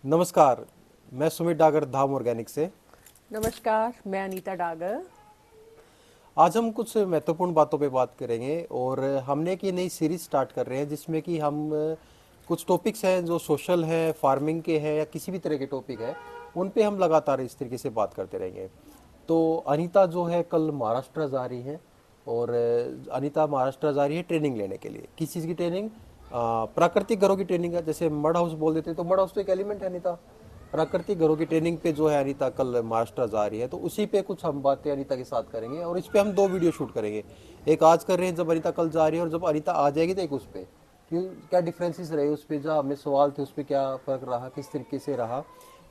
नमस्कार। मैं सुमित डागर धाम ऑर्गेनिक से। नमस्कार, मैं अनीता डागर। आज हम कुछ महत्वपूर्ण बातों पे बात करेंगे और हमने एक ये नई सीरीज स्टार्ट कर रहे हैं जिसमें कि हम कुछ टॉपिक्स हैं जो सोशल हैं, फार्मिंग के हैं या किसी भी तरह के टॉपिक है, उन पे हम लगातार इस तरीके से बात करते रहेंगे। तो अनीता जो है कल महाराष्ट्र जा रही है और अनीता महाराष्ट्र जा रही है ट्रेनिंग लेने के लिए। किस चीज़ की ट्रेनिंग? प्राकृतिक घरों की ट्रेनिंग है, जैसे मड हाउस बोल देते हैं, तो मड हाउस तो एक एलिमेंट है अनीता। प्राकृतिक घरों की ट्रेनिंग पे जो है अनीता कल महाराष्ट्र जा रही है, तो उसी पे कुछ हम बातें अनीता के साथ करेंगे और इस पे हम दो वीडियो शूट करेंगे। एक आज कर रहे हैं जब अनीता कल जा रही है, और जब अनीता आ जाएगी तो एक उस पे क्यों क्या डिफरेंसेस रहे उस पे, जो हमें सवाल थे उस पे क्या फर्क रहा, किस तरीके से रहा,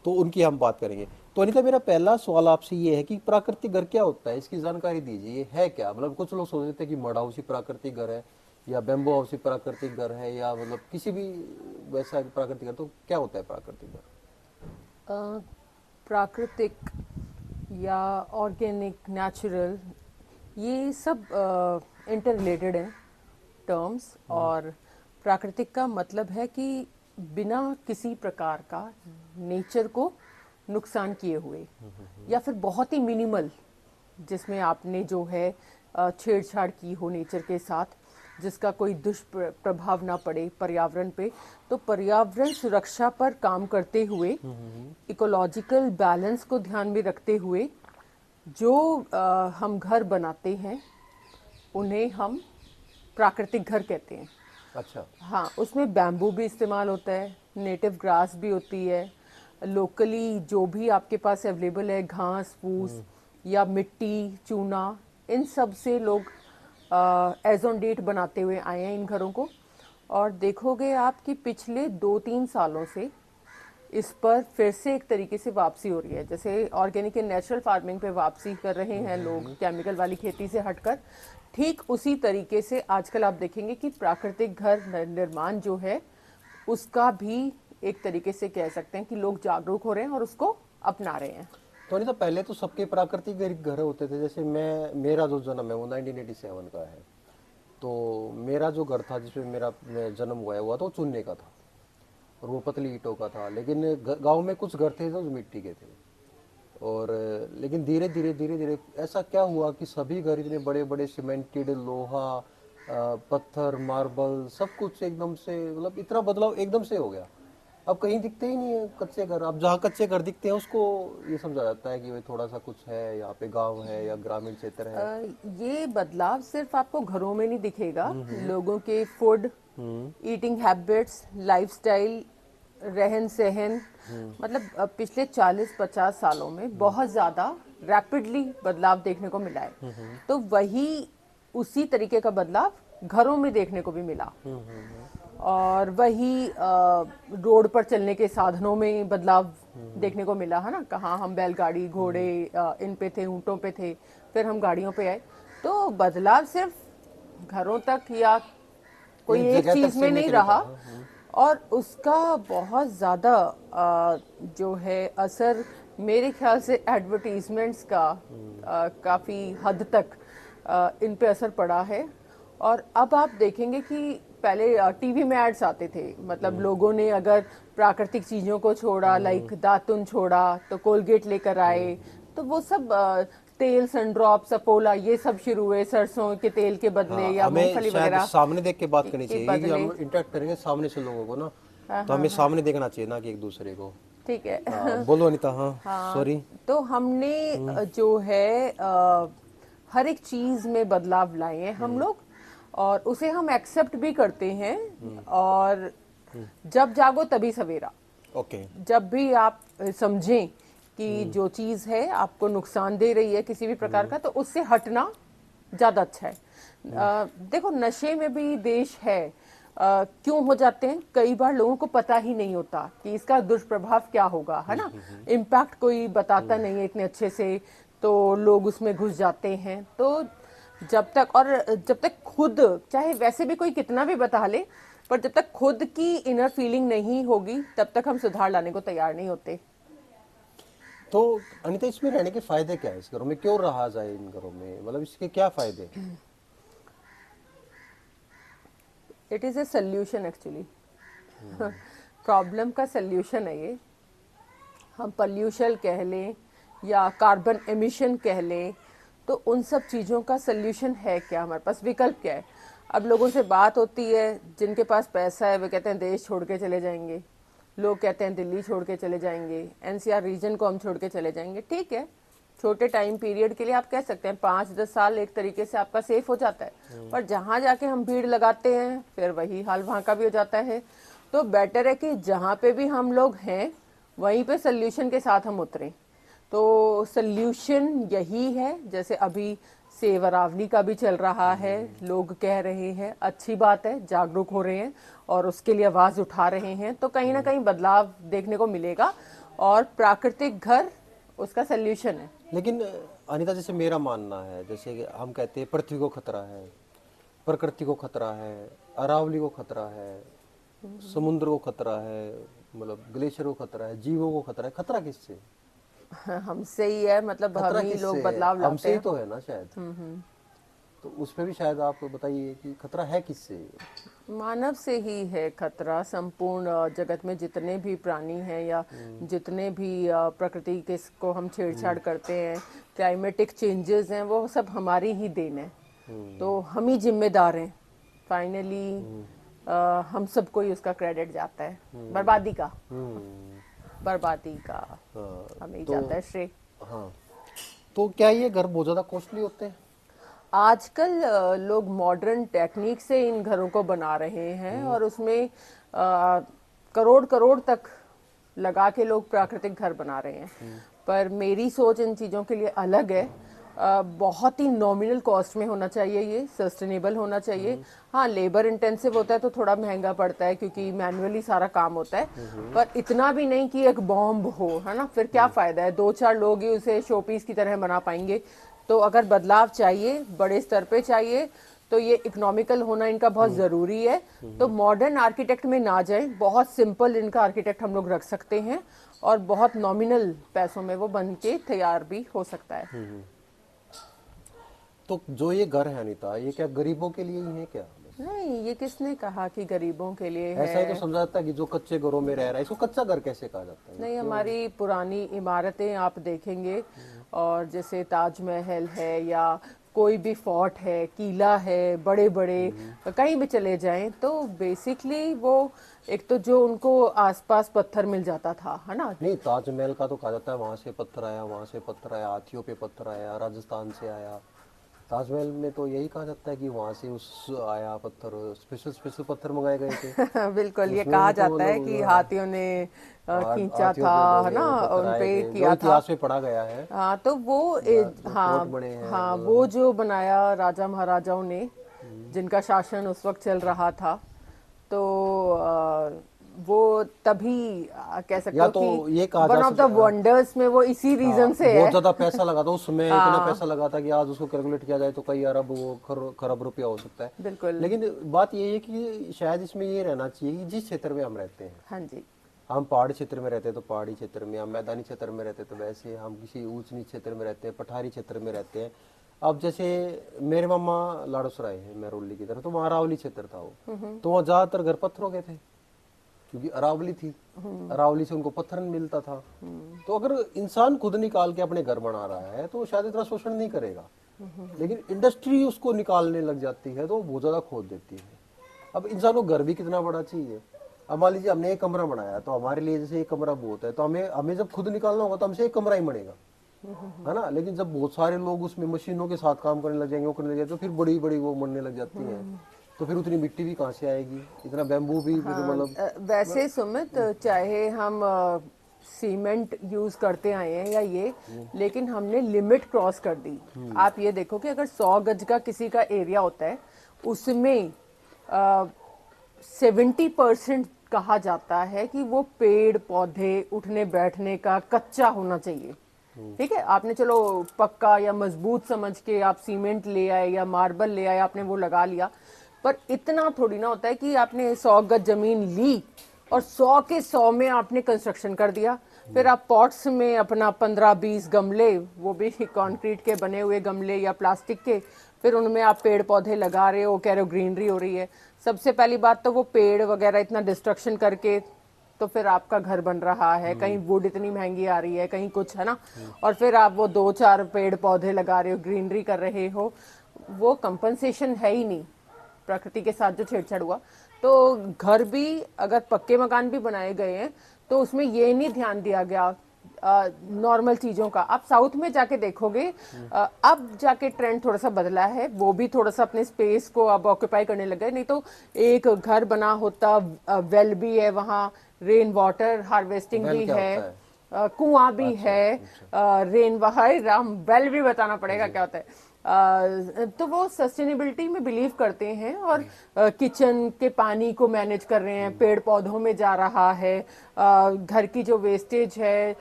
तो उनकी हम बात करेंगे। तो अनीता, मेरा पहला सवाल आपसे ये है कि प्राकृतिक घर क्या होता है, इसकी जानकारी दीजिए। ये है क्या? मतलब कुछ लोग सोच रहे थे कि मड हाउस ही प्राकृतिक घर है या बेम्बो हाउस ही प्राकृतिक घर है या मतलब किसी भी वैसा प्राकृतिक घर, तो क्या होता है प्राकृतिक घर? अ, प्राकृतिक या ऑर्गेनिक, नेचुरल, ये सब इंटर रिलेटेड हैं टर्म्स। और प्राकृतिक का मतलब है कि बिना किसी प्रकार का नेचर को नुकसान किए हुए, या फिर बहुत ही मिनिमल, जिसमें आपने जो है छेड़छाड़ की हो नेचर के साथ, जिसका कोई दुष्प्रभाव ना पड़े पर्यावरण पे। तो पर्यावरण सुरक्षा पर काम करते हुए, इकोलॉजिकल बैलेंस को ध्यान में रखते हुए जो हम घर बनाते हैं, उन्हें हम प्राकृतिक घर कहते हैं। अच्छा। हाँ, उसमें बैम्बू भी इस्तेमाल होता है, नेटिव ग्रास भी होती है, लोकली जो भी आपके पास अवेलेबल है, घास फूस या मिट्टी, चूना, इन सब से लोग एज ऑन डेट बनाते हुए आए हैं इन घरों को। और देखोगे आप कि पिछले 2-3 सालों से इस पर फिर से एक तरीके से वापसी हो रही है। जैसे ऑर्गेनिक एंड नेचुरल फार्मिंग पे वापसी कर रहे हैं लोग, केमिकल वाली खेती से हटकर। ठीक उसी तरीके से आजकल आप देखेंगे कि प्राकृतिक घर निर्माण जो है, उसका भी एक तरीके से कह सकते हैं कि लोग जागरूक हो रहे हैं और उसको अपना रहे हैं। तो नहीं, तो पहले तो सबके प्राकृतिक घर होते थे। जैसे मेरा जो जन्म है वो 1987 का है। तो मेरा जो घर था जिसमें मेरा जन्म हुआ था वो चूने का था और वो पतली ईंटों का था। लेकिन गांव में कुछ घर थे जो मिट्टी के थे। और लेकिन धीरे धीरे धीरे धीरे ऐसा क्या हुआ कि सभी घर इतने बड़े बड़े सीमेंटेड, लोहा, पत्थर, मार्बल, सब कुछ एकदम से, मतलब इतना बदलाव एकदम से हो गया। अब कहीं दिखते ही नहीं है कच्चे घर। अब जहाँ कच्चे घर दिखते हैं उसको ये समझा जाता है कि भाई थोड़ा सा कुछ है, यहाँ पे गांव है या ग्रामीण क्षेत्र है। ये बदलाव सिर्फ आपको घरों में नहीं दिखेगा, लोगों के फूड, ईटिंग हैबिट्स, लाइफस्टाइल, रहन सहन, मतलब पिछले 40-50 सालों में बहुत ज़्यादा रैपिडली बदलाव देखने को मिला है। तो वही उसी तरीके का बदलाव घरों में देखने को भी मिला। और वही रोड पर चलने के साधनों में बदलाव देखने को मिला है ना। कहाँ हम बैलगाड़ी, घोड़े, इन पे थे, ऊँटों पे थे, फिर हम गाड़ियों पे आए। तो बदलाव सिर्फ घरों तक या कोई एक एक जगह तक चीज में सीमित नहीं नहीं था। रहा। और उसका बहुत ज्यादा जो है असर, मेरे ख्याल से एडवर्टीजमेंट्स का काफी हद तक इन पे असर पड़ा है। और अब आप देखेंगे कि पहले टीवी में एड्स आते थे, मतलब लोगों ने अगर प्राकृतिक चीजों को छोड़ा, लाइक दातुन छोड़ा, तो कोलगेट लेकर आए। तो वो सब तेल, सन ड्रॉप, सफोला, ये सब शुरू हुए सरसों के तेल के बदले हाँ, या हमें मूंगफली शायद वगैरह सामने देख के बात करनी के चाहिए क्योंकि बदले। हम इंटरेक्ट करेंगे सामने से लोगों को ना। हाँ तो हाँ हमें हाँ, सामने देखना चाहिए ना कि एक दूसरे को। ठीक है। हाँ, बोलो अनीता। हाँ, हाँ, सॉरी। तो हमने जो है हर एक चीज में बदलाव लाए हैं हम लोग, और उसे हम एक्सेप्ट भी करते हैं। और जब जागो तभी सवेरा। ओके। जब भी आप समझें कि जो चीज है आपको नुकसान दे रही है किसी भी प्रकार का, तो उससे हटना ज्यादा अच्छा है। देखो, नशे में भी देश है। क्यों हो जाते हैं? कई बार लोगों को पता ही नहीं होता कि इसका दुष्प्रभाव क्या होगा, है ना। इम्पैक्ट कोई बताता नहीं है इतने अच्छे से, तो लोग उसमें घुस जाते हैं। तो जब तक खुद, चाहे वैसे भी कोई कितना भी बता ले, पर जब तक खुद की इनर फीलिंग नहीं होगी, तब तक हम सुधार लाने को तैयार नहीं होते। तो अनीता, इसमें रहने के फायदे क्या है? इस घरों में क्यों रहा जाए? इन घरों में मतलब इसके क्या फायदे? It is a solution actually. Problem का सोल्यूशन है ये। हम पॉल्यूशन कह लें या कार्बन एमिशन कह लें, तो उन सब चीज़ों का सल्यूशन है क्या, हमारे पास विकल्प क्या है। अब लोगों से बात होती है, जिनके पास पैसा है वे कहते हैं देश छोड़ के चले जाएंगे, लोग कहते हैं दिल्ली छोड़ के चले जाएंगे, एनसीआर रीजन को हम छोड़ के चले जाएंगे। ठीक है, छोटे टाइम पीरियड के लिए आप कह सकते हैं 5-10 साल एक तरीके से आपका सेफ हो जाता है, पर जहाँ जाके हम भीड़ लगाते हैं फिर वही हाल वहाँ का भी हो जाता है। तो बेटर है कि जहाँ पे भी हम लोग हैं वहीं पे सल्यूशन के साथ हम उतरें। तो सल्यूशन यही है, जैसे अभी सेव अरावली का भी चल रहा है, लोग कह रहे हैं, अच्छी बात है, जागरूक हो रहे हैं और उसके लिए आवाज उठा रहे हैं, तो कहीं ना कहीं बदलाव देखने को मिलेगा और प्राकृतिक घर उसका सल्यूशन है। लेकिन अनीता, जैसे मेरा मानना है, जैसे कि हम कहते हैं पृथ्वी को खतरा है, प्रकृति को खतरा है, अरावली को खतरा है, समुद्र को खतरा है, मतलब ग्लेशियर को खतरा है, जीवों को खतरा है। खतरा किससे? हमसे ही है, मतलब खतरा हम ही किससे लोग है? बदलाव लाते हमसे ही हैं। तो है ना शायद। तो उसमें भी शायद आप बताइए कि खतरा है किससे? मानव से ही है खतरा। संपूर्ण जगत में जितने भी प्राणी हैं या जितने भी प्रकृति के को हम छेड़छाड़ करते हैं, क्लाइमेटिक चेंजेस हैं, वो सब हमारी ही देन है। तो हम ही जिम्मेदार हैं फाइनली। हम सबको ही उसका क्रेडिट जाता है, बर्बादी का। बर्बादी का हाँ, हमें ही तो जाता है श्रेय। हाँ, तो क्या ये घर बहुत ज्यादा कॉस्टली होते हैं? आजकल लोग मॉडर्न टेक्निक से इन घरों को बना रहे हैं और उसमें करोड़ करोड़ तक लगा के लोग प्राकृतिक घर बना रहे हैं। पर मेरी सोच इन चीज़ों के लिए अलग है। बहुत ही नॉमिनल कॉस्ट में होना चाहिए, ये सस्टेनेबल होना चाहिए। हाँ, लेबर इंटेंसिव होता है तो थोड़ा महंगा पड़ता है क्योंकि मैनुअली सारा काम होता है, पर इतना भी नहीं कि एक बॉम्ब हो, है ना। फिर क्या फायदा है, 2-4 लोग ही उसे शोपीस की तरह बना पाएंगे। तो अगर बदलाव चाहिए, बड़े स्तर पे चाहिए, तो ये इकोनॉमिकल होना इनका बहुत ज़रूरी है। तो मॉडर्न आर्किटेक्ट में ना जाएं, बहुत सिंपल इनका आर्किटेक्ट हम लोग रख सकते हैं और बहुत नॉमिनल पैसों में वो बन के तैयार भी हो सकता है। तो जो ये घर है अनीता, ये क्या गरीबों के लिए ही है क्या? नहीं, ये किसने कहा कि गरीबों के लिए ऐसा ही तो है। समझा जाता है कि जो कच्चे घरों में रह रहा है, इसको कच्चा घर कैसे कहा जाता है? नहीं, हमारी पुरानी इमारतें आप देखेंगे और जैसे ताजमहल है या कोई भी फोर्ट है, किला है, बड़े बड़े कहीं भी चले जाएं, तो बेसिकली वो एक तो जो उनको आसपास पत्थर मिल जाता था, है ना। नहीं, ताजमहल का तो कहा जाता है वहां से पत्थर आया, वहां से पत्थर आया, हाथियों पे पत्थर आया, राजस्थान से आया। ताजमहल में तो यही कहा जाता है कि वहां से उस आया पत्थर, स्पेशल स्पेशल पत्थर मंगाए गए थे। बिल्कुल, ये उसमें कहा भी तो जाता है मतलब कि हाथियों ने खींचा हाथियों था, पे है ना, वो पत्थर उन आए पे थे, जो किया था। इतिहास में पढ़ा गया है। हाँ, तो वो जो हाँ कोर्ट बने हैं, हाँ, मतलब वो जो बनाया राजा महाराजाओं ने, जिनका शासन उस वक्त चल रहा था, तो वो तभी कह सकते या हो तो कि ये कहा वन जा ऑफ द सकता। वंडर्स में वो इसी रीजन से बहुत है। ज्यादा पैसा लगा था उस समय, इतना हाँ, पैसा लगा था कि आज उसको कैलकुलेट किया जाए तो कई अरब वो खरब रुपया हो सकता है। बिल्कुल। लेकिन बात ये है कि शायद इसमें ये रहना चाहिए कि जिस क्षेत्र में हम रहते हैं, हाँ जी। हम पहाड़ी क्षेत्र में रहते हैं तो पहाड़ी क्षेत्र में, हम मैदानी क्षेत्र में रहते हैं तो वैसे, हम किसी ऊंच नीच क्षेत्र में रहते हैं, पठारी क्षेत्र में रहते हैं। अब जैसे मेरे मामा लाड़ोसराय है मेहरौली की तरफ, तो वहाँ अरावली क्षेत्र था वो, तो वहाँ ज्यादातर घर पत्थरों के थे क्योंकि अरावली थी, अरावली से उनको पत्थर मिलता था। तो अगर इंसान खुद निकाल के अपने घर बना रहा है तो शायद इतना शोषण नहीं करेगा, लेकिन इंडस्ट्री उसको निकालने लग जाती है तो वो बहुत ज्यादा खोद देती है। अब इंसान को घर भी कितना बड़ा चाहिए। अब मान लीजिए हमने एक कमरा बनाया तो हमारे लिए जैसे एक कमरा बहुत है, तो हमें हमें जब खुद निकालना होगा तो हमसे एक कमरा ही बनेगा, है ना। लेकिन जब बहुत सारे लोग उसमें मशीनों के साथ काम करने लग जाएंगे, वो करने लग जाएंगे, तो फिर बड़ी बड़ी वो बनने लग जाती हैं। तो फिर उतनी मिट्टी भी कहाँ से आएगी, इतना बैम्बू भी फिर मतलब। वैसे सुमित, चाहे हम सीमेंट यूज करते आए हैं या ये, लेकिन हमने लिमिट क्रॉस कर दी। आप ये देखो कि अगर 100 गज का किसी का एरिया होता है, उसमें 70% कहा जाता है कि वो पेड़ पौधे उठने बैठने का कच्चा होना चाहिए। ठीक है, आपने चलो पक्का या मजबूत समझ के आप सीमेंट ले आए या मार्बल ले आए, आपने वो लगा लिया, पर इतना थोड़ी ना होता है कि आपने 100 गज जमीन ली और 100 के 100 में आपने कंस्ट्रक्शन कर दिया। फिर आप पॉट्स में अपना 15-20 गमले, वो भी कंक्रीट के बने हुए गमले या प्लास्टिक के, फिर उनमें आप पेड़ पौधे लगा रहे हो, कह रहे हो ग्रीनरी हो रही है। सबसे पहली बात तो वो पेड़ वगैरह इतना डिस्ट्रक्शन करके तो फिर आपका घर बन रहा है, कहीं वुड इतनी महंगी आ रही है, कहीं कुछ, है ना, और फिर आप वो 2-4 पेड़ पौधे लगा रहे हो, ग्रीनरी कर रहे हो, वो कंपनसेशन है ही नहीं। प्रकृति के साथ जो छेड़छाड़ हुआ, तो घर भी अगर पक्के मकान भी बनाए गए हैं तो उसमें ये नहीं ध्यान दिया गया नॉर्मल चीजों का। आप साउथ में जाके देखोगे, अब जाके ट्रेंड थोड़ा सा बदला है, वो भी थोड़ा सा अपने स्पेस को अब ऑक्यूपाई करने लगे। नहीं तो एक घर बना होता, वेल भी है वहाँ, रेन वाटर हार्वेस्टिंग वेल भी क्या है, होता है? कुआं भी अच्छा, है, अच्छा। रेन हाय राम, वेल भी बताना पड़ेगा क्या होता है। तो वो सस्टेनेबिलिटी में बिलीव करते हैं, और किचन के पानी को मैनेज कर रहे हैं, पेड़ पौधों में जा रहा है, घर की जो वेस्टेज है,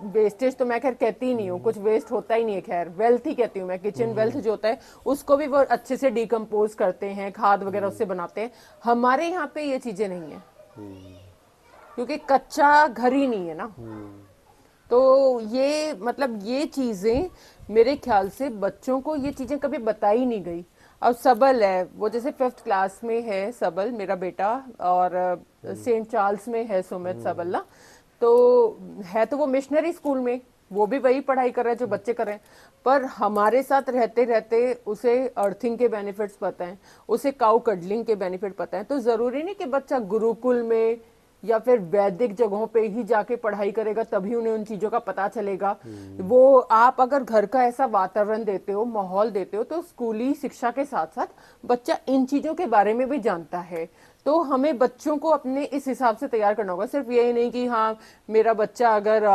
वेस्टेज तो मैं खैर कहती ही नहीं हूँ, कुछ वेस्ट होता ही नहीं है, खैर वेल्थ ही कहती हूँ मैं, किचन वेल्थ जो होता है उसको भी वो अच्छे से डिकम्पोज करते हैं, खाद वगैरह उससे बनाते हैं। हमारे यहाँ पे ये चीजें नहीं है, क्योंकि कच्चा घर ही नहीं है ना। तो ये मतलब ये चीजें मेरे ख्याल से बच्चों को ये चीजें कभी बताई नहीं गई। अब सबल है, वो जैसे 5th क्लास में है सबल मेरा बेटा, और सेंट चार्ल्स में है सुमित सबल ना, तो है तो वो मिशनरी स्कूल में, वो भी वही पढ़ाई कर रहा है जो बच्चे कर रहे हैं, पर हमारे साथ रहते रहते उसे अर्थिंग के बेनिफिट्स पता हैं, उसे काउ कडलिंग के बेनिफिट पता है। तो जरूरी नहीं कि बच्चा गुरुकुल में या फिर वैदिक जगहों पे ही जाके पढ़ाई करेगा तभी उन्हें उन चीजों का पता चलेगा। वो आप अगर घर का ऐसा वातावरण देते हो, माहौल देते हो, तो स्कूली शिक्षा के साथ साथ बच्चा इन चीजों के बारे में भी जानता है। तो हमें बच्चों को अपने इस हिसाब से तैयार करना होगा, सिर्फ यही नहीं कि हाँ मेरा बच्चा अगर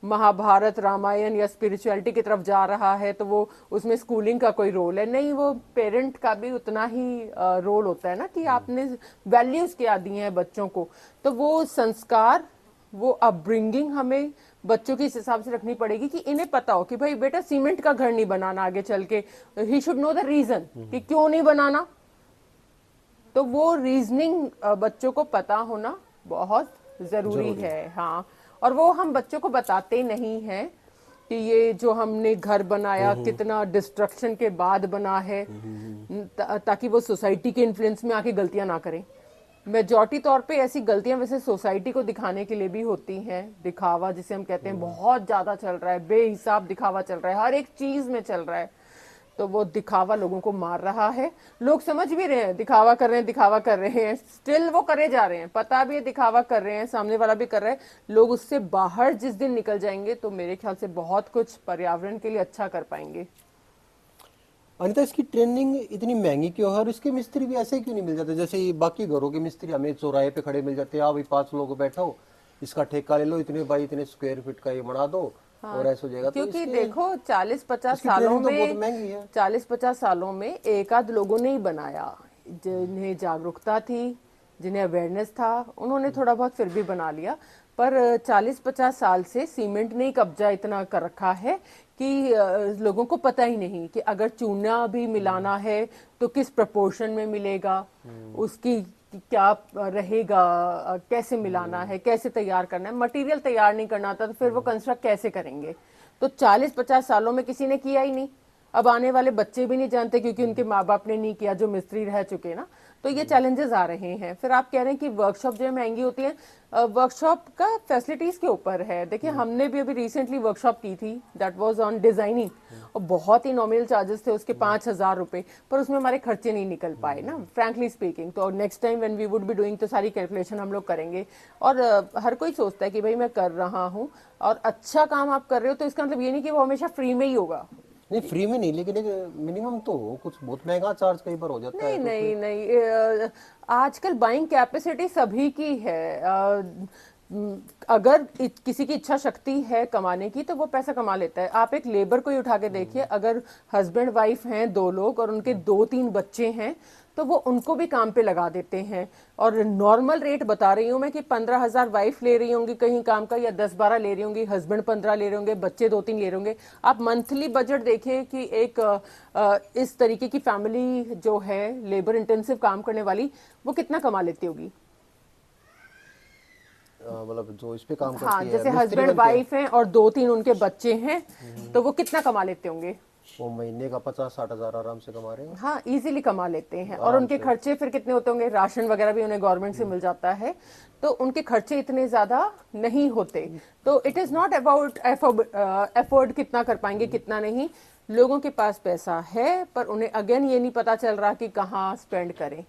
महाभारत रामायण या स्पिरिचुअलिटी की तरफ जा रहा है तो वो उसमें स्कूलिंग का कोई रोल है, नहीं, वो पेरेंट का भी उतना ही रोल होता है ना, कि आपने वैल्यूज क्या दी हैं बच्चों को। तो वो संस्कार, वो अपब्रिंगिंग हमें बच्चों की इस हिसाब से रखनी पड़ेगी कि इन्हें पता हो कि भाई बेटा सीमेंट का घर नहीं बनाना आगे चल के, he should know the reason कि क्यों नहीं बनाना। तो वो रीजनिंग बच्चों को पता होना बहुत जरूरी है। हाँ, और वो हम बच्चों को बताते नहीं हैं कि ये जो हमने घर बनाया कितना डिस्ट्रक्शन के बाद बना है, ताकि वो सोसाइटी के इन्फ्लुएंस में आके गलतियां ना करें। मेजॉरिटी तौर पे ऐसी गलतियां वैसे सोसाइटी को दिखाने के लिए भी होती हैं, दिखावा जिसे हम कहते हैं बहुत ज्यादा चल रहा है, बेहिसाब दिखावा चल रहा है, हर एक चीज में चल रहा है। तो वो दिखावा लोगों को मार रहा है, लोग समझ भी रहे हैं दिखावा कर रहे हैं, दिखावा कर रहे हैं, स्टिल वो करे जा रहे हैं, पता भी है दिखावा कर रहे हैं, सामने वाला भी कर रहा है। लोग उससे बाहर जिस दिन निकल जाएंगे तो मेरे ख्याल से बहुत कुछ पर्यावरण के लिए अच्छा कर पाएंगे। अनिता, इसकी ट्रेनिंग इतनी महंगी क्यों है और इसके मिस्त्री भी ऐसे क्यों नहीं मिल जाते जैसे ये बाकी घरों के मिस्त्री हमें चौराहे पे खड़े मिल जाते हैं, आप 5 लोग बैठो, इसका ठेका ले लो, इतने बाई इतने स्क्वायर फीट का ये बना दो और ऐसा हो जाएगा। तो क्योंकि इसके देखो 40-50 इसकी सालों ट्रेनिंग तो बहुत में, महंगी है। 40-50 सालों में एक आध लोगों ने ही बनाया, जिन्हें जागरूकता थी, जिन्हें अवेयरनेस था, उन्होंने थोड़ा बहुत फिर भी बना लिया। पर 40-50 साल से सीमेंट ने ही कब्जा इतना कर रखा है कि लोगों को पता ही नहीं कि अगर चूना भी मिलाना है तो किस प्रपोर्शन में मिलेगा, उसकी क्या रहेगा, कैसे मिलाना है, कैसे तैयार करना है। मटेरियल तैयार नहीं करना आता तो फिर वो कंस्ट्रक्ट कैसे करेंगे। तो 40-50 सालों में किसी ने किया ही नहीं, अब आने वाले बच्चे भी नहीं जानते क्योंकि उनके माँ बाप ने नहीं किया जो मिस्त्री रह चुके ना। तो ये चैलेंजेस आ रहे हैं। फिर आप कह रहे हैं कि वर्कशॉप जो है महंगी होती है, वर्कशॉप का फैसिलिटीज के ऊपर है। देखिए हमने भी अभी रिसेंटली वर्कशॉप की थी, दैट वाज ऑन डिजाइनिंग, और बहुत ही नॉमिनल चार्जेस थे उसके 5,000 रुपए, पर उसमें हमारे खर्चे नहीं निकल पाए ना, फ्रैंकली स्पीकिंग। तो next time when we would be doing तो सारी कैलकुलेशन हम लोग करेंगे। और हर कोई सोचता है कि भाई मैं कर रहा हूँ और अच्छा काम आप कर रहे हो, तो इसका मतलब ये नहीं कि वो हमेशा फ्री में ही होगा। नहीं, फ्री में नहीं, लेकिन एक मिनिमम तो हो, कुछ बहुत महंगा चार्ज कई बार हो जाता है नहीं तो नहीं फिर। नहीं, आजकल बाइंग कैपेसिटी सभी की है। अगर किसी की इच्छा शक्ति है कमाने की तो वो पैसा कमा लेता है। आप एक लेबर को ही उठा के देखिए, अगर हस्बैंड वाइफ हैं 2 लोग और उनके 2-3 बच्चे हैं तो वो उनको भी काम पे लगा देते हैं। और नॉर्मल रेट बता रही हूँ मैं कि 15,000 वाइफ ले रही होंगी कहीं काम का, या 10-12 ले रही होंगी, हस्बैंड 15 ले रहे होंगे, बच्चे 2-3 ले रहे होंगे। आप मंथली बजट देखिए कि एक इस तरीके की फैमिली जो है लेबर इंटेंसिव काम करने वाली, वो कितना कमा लेती होगी। मतलब जो इस पे काम हाँ, करती है जैसे मिस्त्री हस्बैंड बन के। वाइफ हैं और 2-3 उनके बच्चे हैं, तो वो कितना कमा लेते होंगे। वो महीने का 50-60 हज़ार आराम से कमा रहे हैं। हाँ, इजीली कमा लेते हैं। और आराम उनके से। खर्चे फिर कितने होते होंगे, राशन वगैरह भी उन्हें गवर्नमेंट से मिल जाता है, तो उनके खर्चे इतने ज्यादा नहीं होते। तो it is not about afford कितना कर पाएंगे कितना नहीं। लोगों के पास पैसा है पर उन्हें अगेन ये नहीं पता चल रहा कि कहाँ स्पेंड करें।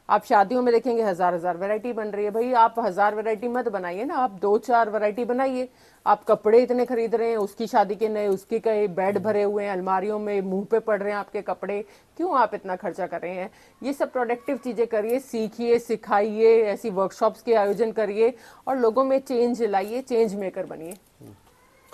आप शादियों में देखेंगे हजार हजार वैरायटी बन रही है, भाई आप हजार वैरायटी मत बनाइए ना, आप दो चार वैरायटी बनाइए। आप कपड़े इतने खरीद रहे हैं, उसकी शादी के नए, उसके कई बेड भरे हुए हैं अलमारियों में, मुंह पे पड़ रहे हैं आपके कपड़े, क्यों आप इतना खर्चा कर रहे हैं? ये सब प्रोडक्टिव चीजें करिए, सीखिए, सिखाइए, ऐसी वर्कशॉप्स के आयोजन करिए और लोगों में चेंज लाइए, चेंज मेकर बनिए।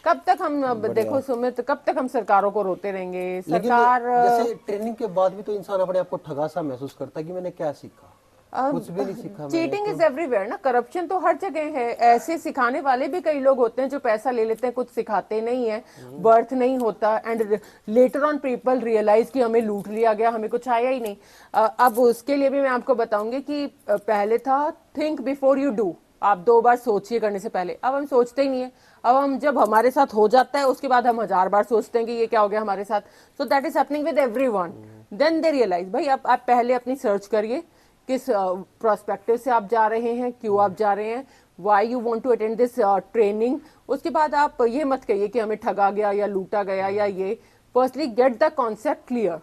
कब तक हम, अब देखो बढ़िया। सुमित, कब तक हम सरकारों को रोते रहेंगे? लेकिन सरकार जैसे ट्रेनिंग के बाद भी तो इंसान अपने आप को ठगा सा महसूस करता है कि मैंने क्या सीखा, कुछ भी नहीं सीखा मैंने चीटिंग तो। इज एवरीवेयर ना, करप्शन तो हर जगह है। ऐसे सिखाने वाले भी कई लोग होते हैं जो पैसा ले लेते हैं, कुछ सिखाते नहीं है, बर्थ नहीं होता, and later on people realize कि हमें लूट लिया गया, हमें कुछ आया ही नहीं। अब उसके लिए भी मैं आपको बताऊंगी कि पहले था थिंक बिफोर यू डू, आप दो बार सोचिए करने से पहले। अब हम सोचते ही नहीं है। अब हम, जब हमारे साथ हो जाता है उसके बाद हम हजार बार सोचते हैं कि ये क्या हो गया हमारे साथ। So that is happening with everyone. Then they realize, भाई आप पहले अपनी सर्च करिए, किस प्रोस्पेक्टिव से आप जा रहे हैं, क्यों आप जा रहे हैं, why you want to attend this training. उसके बाद आप ये मत कहिए कि हमें ठगा गया या लूटा गया या ये। Firstly get the concept clear.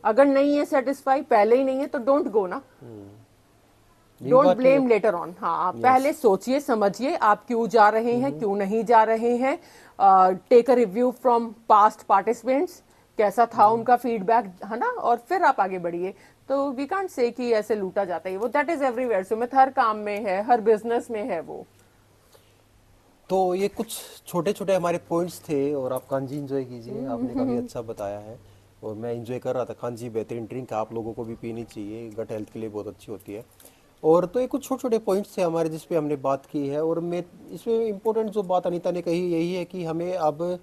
अगर नहीं है सेटिस्फाई, पहले ही नहीं है, तो डोंट गो ना, यही डोंट बात है। Blame later on. हाँ, आप यस। पहले सोचिए, समझिए आप क्यों जा रहे हैं, क्यों नहीं जा रहे हैं। Take a review from past participants, कैसा था उनका फीडबैक, है ना, और फिर आप आगे बढ़िए। तो वी कांट से कि ऐसे लूटा जाता है, वो दैट इज एवरीवेयर। सुमित, हर काम में है, हर बिजनेस में है वो। तो ये कुछ छोटे छोटे हमारे पॉइंट्स थे और आप कांजी इंजॉय कीजिए, आपने काफ़ी अच्छा बताया है और मैं इंजॉय कर रहा था। कांजी बेहतरीन ड्रिंक है, आप लोगों को भी पीनी चाहिए, गट हेल्थ के लिए बहुत अच्छी होती है। और तो ये कुछ छोटे छोटे पॉइंट्स थे हमारे जिस पे हमने बात की है। और मैं इसमें इम्पोर्टेंट जो बात अनीता ने कही यही है कि हमें अब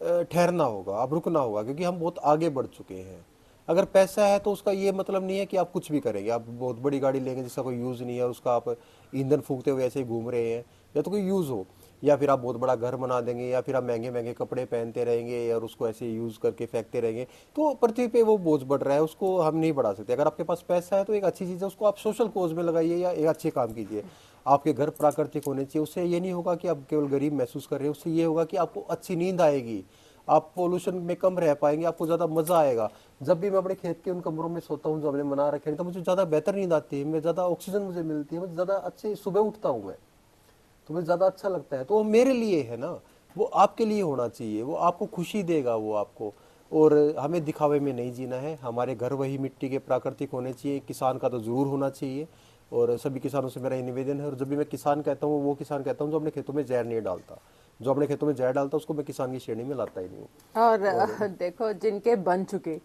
ठहरना होगा, अब रुकना होगा, क्योंकि हम बहुत आगे बढ़ चुके हैं। अगर पैसा है तो उसका ये मतलब नहीं है कि आप कुछ भी करेंगे। आप बहुत बड़ी गाड़ी लेंगे जिसका कोई यूज़ नहीं है और उसका आप ईंधन फूकते हुए ऐसे ही घूम रहे हैं, या तो कोई यूज़ हो, या फिर आप बहुत बड़ा घर बना देंगे, या फिर आप महंगे महंगे कपड़े पहनते रहेंगे और उसको ऐसे यूज़ करके फेंकते रहेंगे, तो पृथ्वी पे वो बोझ बढ़ रहा है, उसको हम नहीं बढ़ा सकते। अगर आपके पास पैसा है तो एक अच्छी चीज़ है, उसको आप सोशल कोज में लगाइए या एक अच्छे काम कीजिए। आपके घर प्राकृतिक होने चाहिए, उससे ये नहीं होगा कि आप केवल गरीब महसूस कर रहे हैं, उससे ये होगा कि आपको अच्छी नींद आएगी, आप पोल्यूशन में कम रह पाएंगे, आपको ज़्यादा मज़ा आएगा। जब भी मैं अपने खेत के उन कमरों में सोता हूँ जो हमने बना रखे हैं, तो मुझे ज़्यादा बेहतर नींद आती है, मैं ज़्यादा ऑक्सीजन मुझे मिलती है, मुझे ज़्यादा अच्छे सुबह उठता हूँ मैं, तो मुझे ज़्यादा अच्छा लगता है। तो वो मेरे लिए है ना, वो आपके लिए होना चाहिए, वो आपको खुशी देगा वो आपको। और हमें दिखावे में नहीं जीना है, हमारे घर वही मिट्टी के प्राकृतिक होने चाहिए, किसान का तो ज़रूर होना चाहिए। और सभी किसानों से मेरा ये निवेदन है। और जब भी मैं किसान कहता हूँ, वो किसान कहता हूँ जो अपने खेतों में जहर नहीं डालता। जो अपने खेतों में जहर डालता उसको मैं किसान की श्रेणी में लाता ही नहीं हूँ। और और देखो, जिनके बन चुके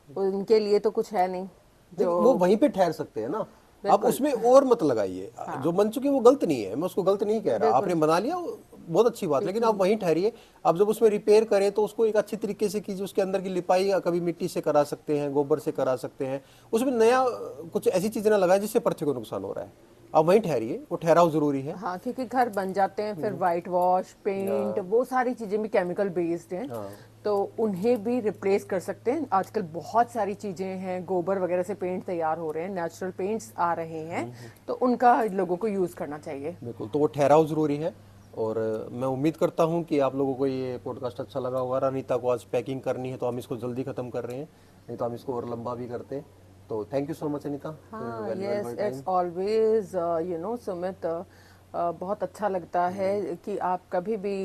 उनके लिए तो कुछ है नहीं देखिए, वो जो। वहीं पे ठहर सकते हैं ना, आप बिल्कुल। उसमें और मत लगाइए। हाँ, जो बन चुकी है वो गलत नहीं है, मैं उसको गलत नहीं कह रहा, बिल्कुल। आपने बना लिया वो बहुत अच्छी बात, लेकिन आप वहीं ठहरिए। आप जब उसमें रिपेयर करें तो उसको एक अच्छी तरीके से कीजिए, उसके अंदर की लिपाई कभी मिट्टी से करा सकते हैं, गोबर से करा सकते हैं, उसमें नया कुछ ऐसी चीजें ना लगाएं जिससे पृथ्वी को नुकसान हो रहा है। आप वहीं ठहरिए, वो ठहराव जरूरी है। हाँ, क्योंकि घर बन जाते हैं फिर वाइट वॉश, पेंट, हाँ। वो सारी चीजें भी केमिकल बेस्ड हैं। हाँ। तो उन्हें भी रिप्लेस कर सकते हैं। आजकल बहुत सारी चीजें हैं, गोबर वगैरह से पेंट तैयार हो रहे हैं, नेचुरल पेंट्स आ रहे हैं, तो उनका लोगों को यूज करना चाहिए। बिल्कुल, तो वो ठहराव जरूरी है। और मैं उम्मीद करता हूँ कि आप लोगों को ये पॉडकास्ट अच्छा लगा होगा। अनीता को आज पैकिंग करनी है तो हम इसको जल्दी खत्म कर रहे हैं, नहीं तो हम इसको और लंबा भी करते। तो thank you so much Anita, हाँ, valuable yes, time. It's always Sumit, बहुत अच्छा लगता है कि आप कभी भी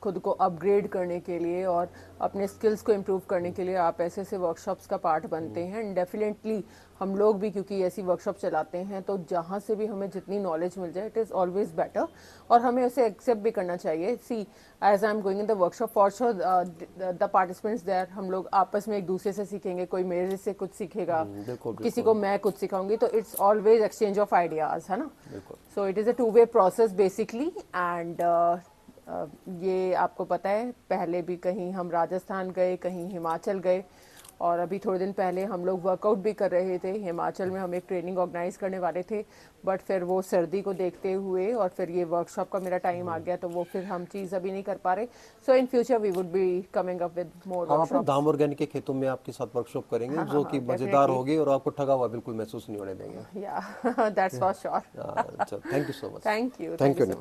खुद को अपग्रेड करने के लिए और अपने स्किल्स को इम्प्रूव करने के लिए आप ऐसे ऐसे वर्कशॉप्स का पार्ट बनते हैं। एंड डेफिनेटली हम लोग भी, क्योंकि ऐसी वर्कशॉप चलाते हैं, तो जहाँ से भी हमें जितनी नॉलेज मिल जाए, इट इज़ ऑलवेज बेटर। और हमें उसे एक्सेप्ट भी करना चाहिए। See, as I am going in the workshop, for sure the participants there, हम लोग आपस में एक दूसरे से सीखेंगे, कोई मेरे से कुछ सीखेगा, बिल्कुल किसी बिल्कुल को मैं कुछ सिखाऊंगी, तो it's always exchange of ideas, है ना। बिल्कुल। So it is a two way process basically. And ये आपको पता है, पहले भी कहीं हम राजस्थान गए, कहीं हिमाचल गए, और अभी थोड़े दिन पहले हम लोग वर्कआउट भी कर रहे थे हिमाचल में, हम एक ट्रेनिंग ऑर्गेनाइज करने वाले थे, बट फिर वो सर्दी को देखते हुए और फिर ये वर्कशॉप का मेरा टाइम आ गया, तो वो फिर हम चीज़ अभी नहीं कर पा रहे। So in future we would be coming up with more हम अपने वर्कशॉप। धाम ऑर्गेनिक के खेतों में आपके साथ वर्कशॉप करेंगे हाँ जो हाँ कि हाँ, मजेदार डेफिनेटली, होगी और आपको ठगा हुआ बिल्कुल महसूस नहीं होने देंगे। या दैट्स फॉर श्योर। अच्छा, thank you so much. Thank you thank you. So